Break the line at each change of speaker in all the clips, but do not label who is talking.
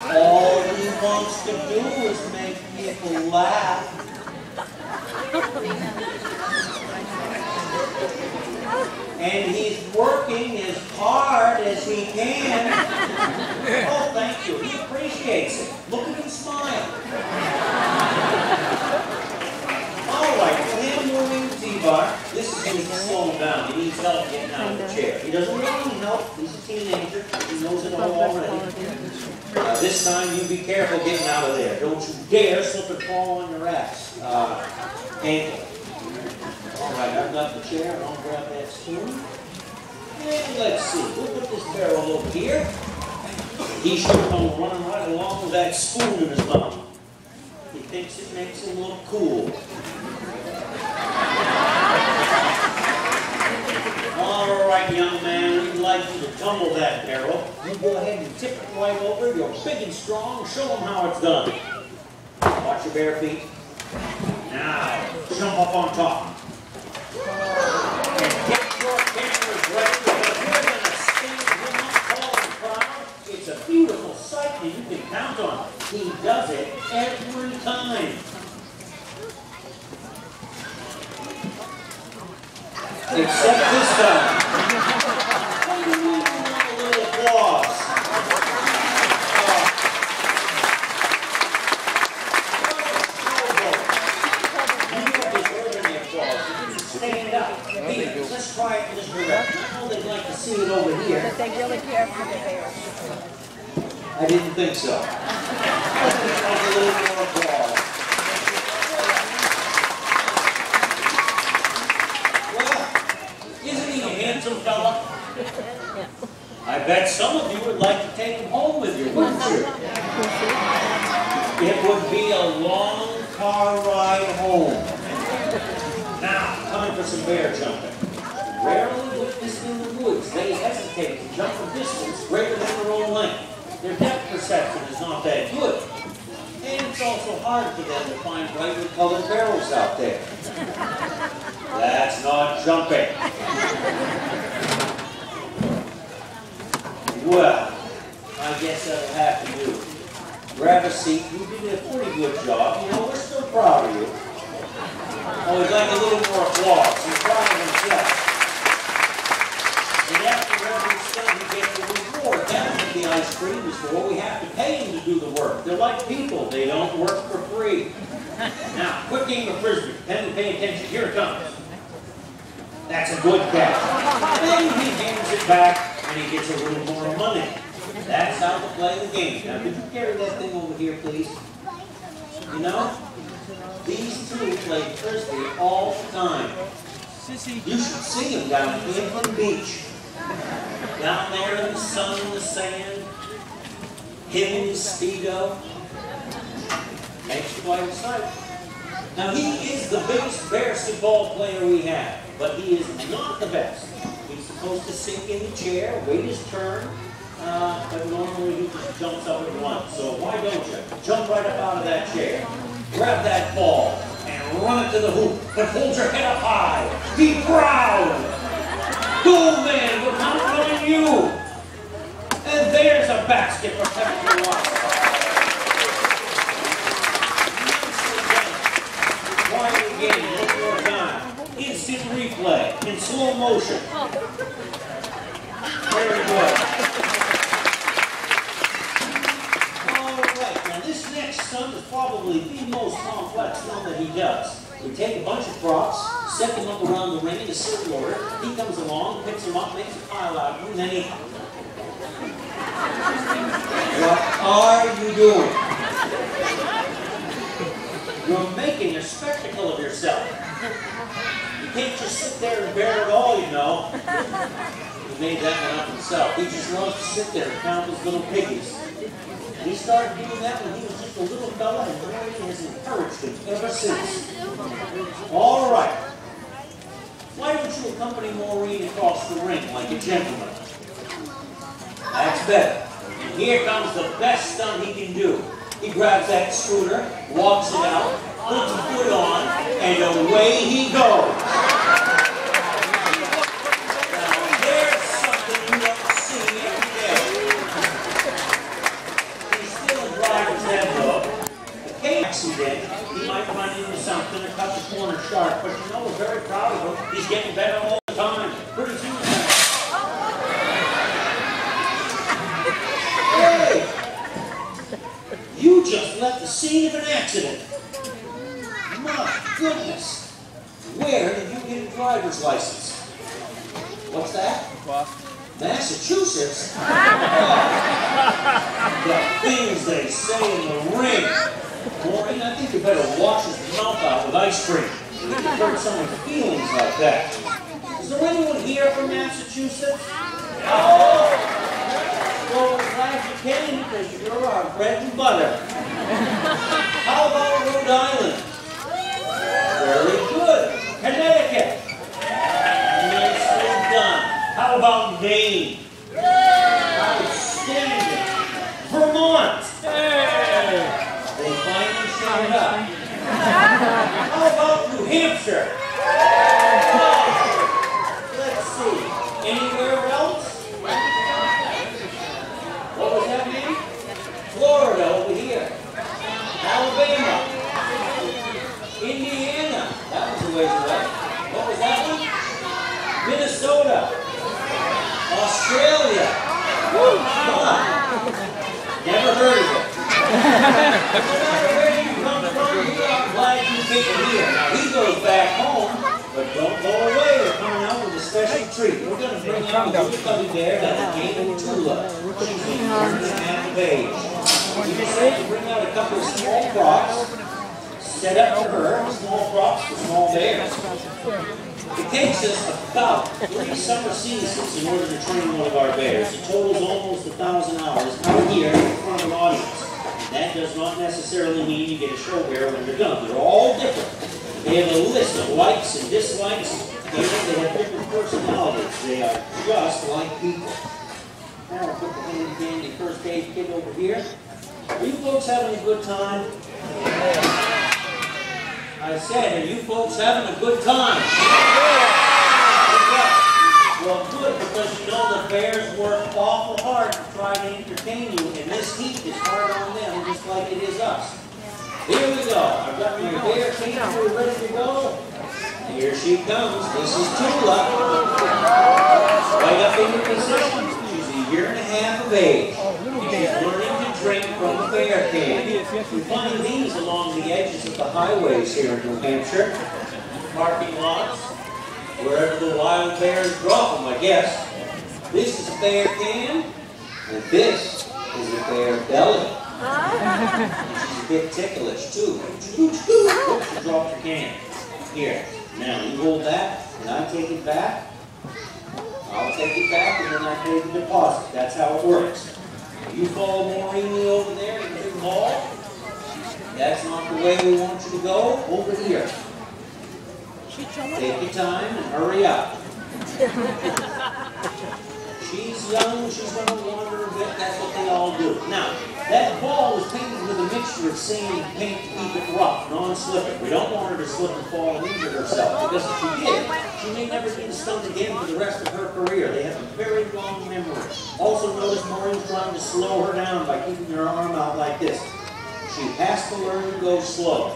All he wants to do is make people laugh. And he's working as hard as he can. Oh, thank you. He appreciates it. Look at him smile. All right, for him moving the T-bar, this is going to slow him down. He needs help getting out of the chair. He doesn't really need help. He's a teenager. He knows it all already. This time, you be careful getting out of there. Don't you dare slip and fall on your ass. Ankle. All right, I've got the chair. I'll grab that spoon. And let's see. We'll put this barrel over here. He should come running right along with that spoon in his mouth. He thinks it makes him look cool. All right, young man, we'd like you to tumble that barrel. You go ahead and tip it right over. You're big and strong. Show them how it's done. Watch your bare feet. Now, jump up on top. And get your cameras ready because we're going to stand him up tall and proud. It's a beautiful sight and you can count on it. He does it every time. Except this time. What do you mean you want a little applause? Stand up. Here, let's try it in this direction. I know they'd like to see it over here.
But they really care for the bears.
I didn't think so. Let's like a little more applause. Well, isn't he a handsome fella? I bet some of you would like to take him home with you, wouldn't you? It would be a long car ride home. Now, time for some bear jumping. Rarely witnessed in the woods, they hesitate to jump a distance greater than their own length. Their depth perception is not that good. And it's also hard for them to find brightly colored barrels out there. That's not jumping. Well, I guess that'll have to do. Grab a seat. You did a pretty good job. You know, we're still proud of you. Oh, we'd like a little more applause. He's proud of himself. And after every stunt, he gets a reward. That's what the ice cream is for. We have to pay him to do the work. They're like people. They don't work for free. Now, quick game of frisbee. Then pay attention. Here it comes. That's a good catch. Then he hands it back, and he gets a little more money. That's how to play the game. Now, could you carry that thing over here, please? You know? These two play frisbee all the time. You should see them down at Inland Beach. Down there in the sun and the sand. Him in his Speedo. Makes quite a sight. Now he is the biggest basketball player we have, but he is not the best. He's supposed to sink in the chair, wait his turn, but normally he just jumps up at once. So why don't you jump right up out of that chair? Grab that ball and run it to the hoop, but hold your head up high. Be proud. Go, man, we're counting on you. And there's a basket for Captain Watson. Try it again, one more time. Instant replay, in slow motion. Very good. This next stunt is probably the most complex one that he does. We take a bunch of props, set them up around the ring in a certain order. He comes along, picks them up, makes a pile out of them, and then he... What are you doing? You're making a spectacle of yourself. You can't just sit there and bear it all, you know. He made that one up himself. He just loves to sit there and count his little piggies. He started doing that when he was just a little fella, and Mary has encouraged him ever since. All right. Why don't you accompany Maureen across the ring like a gentleman? That's better. And here comes the best stunt he can do. He grabs that scooter, walks it out, puts a foot on, and away he goes. Now, there's something you don't see every day. He still said though, occasionally accident, he might run into something or cut the corner sharp, but you know, we're very proud of him. He's getting better all the time. Pretty soon. Hey! You just left the scene of an accident. My goodness. Where did you get a driver's license? What's that? Massachusetts? Oh, the things they say in the ring. Maureen, I think you better wash his mouth out with ice cream. You can hurt someone's feelings like that. Is there anyone here from Massachusetts? Oh! Well, we're glad you came because you're our bread and butter. How about Rhode Island? Very good. Connecticut. Nicely done. How about Maine? Outstanding. Vermont. Hey. They finally showed up. How about New Hampshire? Let's see. Anywhere else? What was that name? Florida over here. Alabama. Indiana. That was a ways away. What was that one? Minnesota. Australia. Woo, come on. Never heard of it. No matter where you come from, we are glad you came here. He goes back home, but don't go away. We're coming out with a special treat. We're going to bring out a little cubby bear that came in Tula. She's a year and a half of age. We decided to bring out a couple of small props, set up for her, small props for small bears. It takes us about 3 summer seasons in order to train one of our bears. It totals almost 1,000 hours out here in front of an audience. That does not necessarily mean you get a show bear when you're done. They're all different. They have a list of likes and dislikes. They have different personalities. They are just like people. Now I'll put the handy first aid kit over here. Are you folks having a good time? I said, are you folks having a good time? Well, good, because you know the bears work awful hard to try to entertain you, and this heat is hard on them, just like it is us. Here we go. I've got my bear cage ready to go. Here she comes. This is Tula. Right up in the position. She's a year and a half of age. She's learning to drink from the bear can. We find these along the edges of the highways here in New Hampshire, parking lots, wherever the wild bears drop them, I guess. This is a bear can, and this is a bear belly. She's a bit ticklish, too. Oops, you dropped your can. Here, now you hold that, and I take it back. I'll take it back, and then I pay the deposit. That's how it works. You follow Maureen over there in the big hall. That's not the way we want you to go. Over here. Take your time and hurry up. She's young, she's going to wander a bit, that's what they all do. Now, that ball was painted with a mixture of sand and paint to keep it rough, non-slipping. We don't want her to slip and fall and injure herself, because if she did, she may never get stunned again for the rest of her career. They have a very long memory. Also notice Maureen's trying to slow her down by keeping her arm out like this. She has to learn to go slow.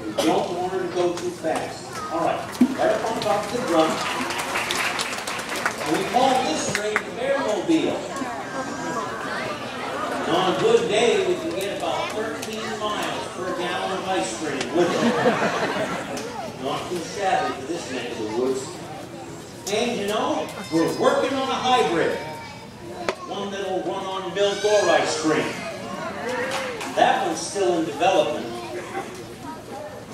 We don't want her to go too fast. All right, right up on top of the drum. And we call this ring the Bearmobile. And on a good day, we can get about 13 miles per gallon of ice cream with it. Not too shabby for this neck of the woods. And you know, we're working on a hybrid. One that'll run on milk or ice cream. That one's still in development.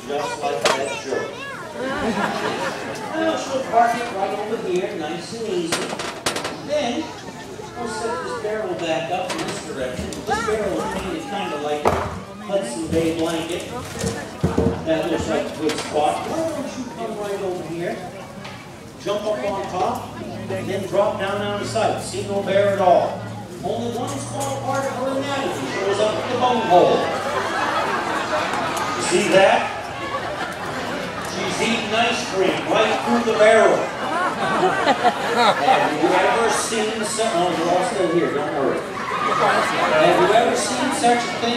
Just like that joke. Now she'll park it right over here, nice and easy. Then, we'll set this barrel back up in this direction. This barrel is painted kind of like a Hudson Bay blanket. That looks like a good spot. Why don't you come right over here, jump up on top, and then drop down out of sight. See no bear at all. Only one small part of her anatomy shows up at the bone hole. You see that? She's eating ice cream right through the barrel. Have you ever seen such... Oh, they're all still here, don't worry. Have you ever seen such a thing?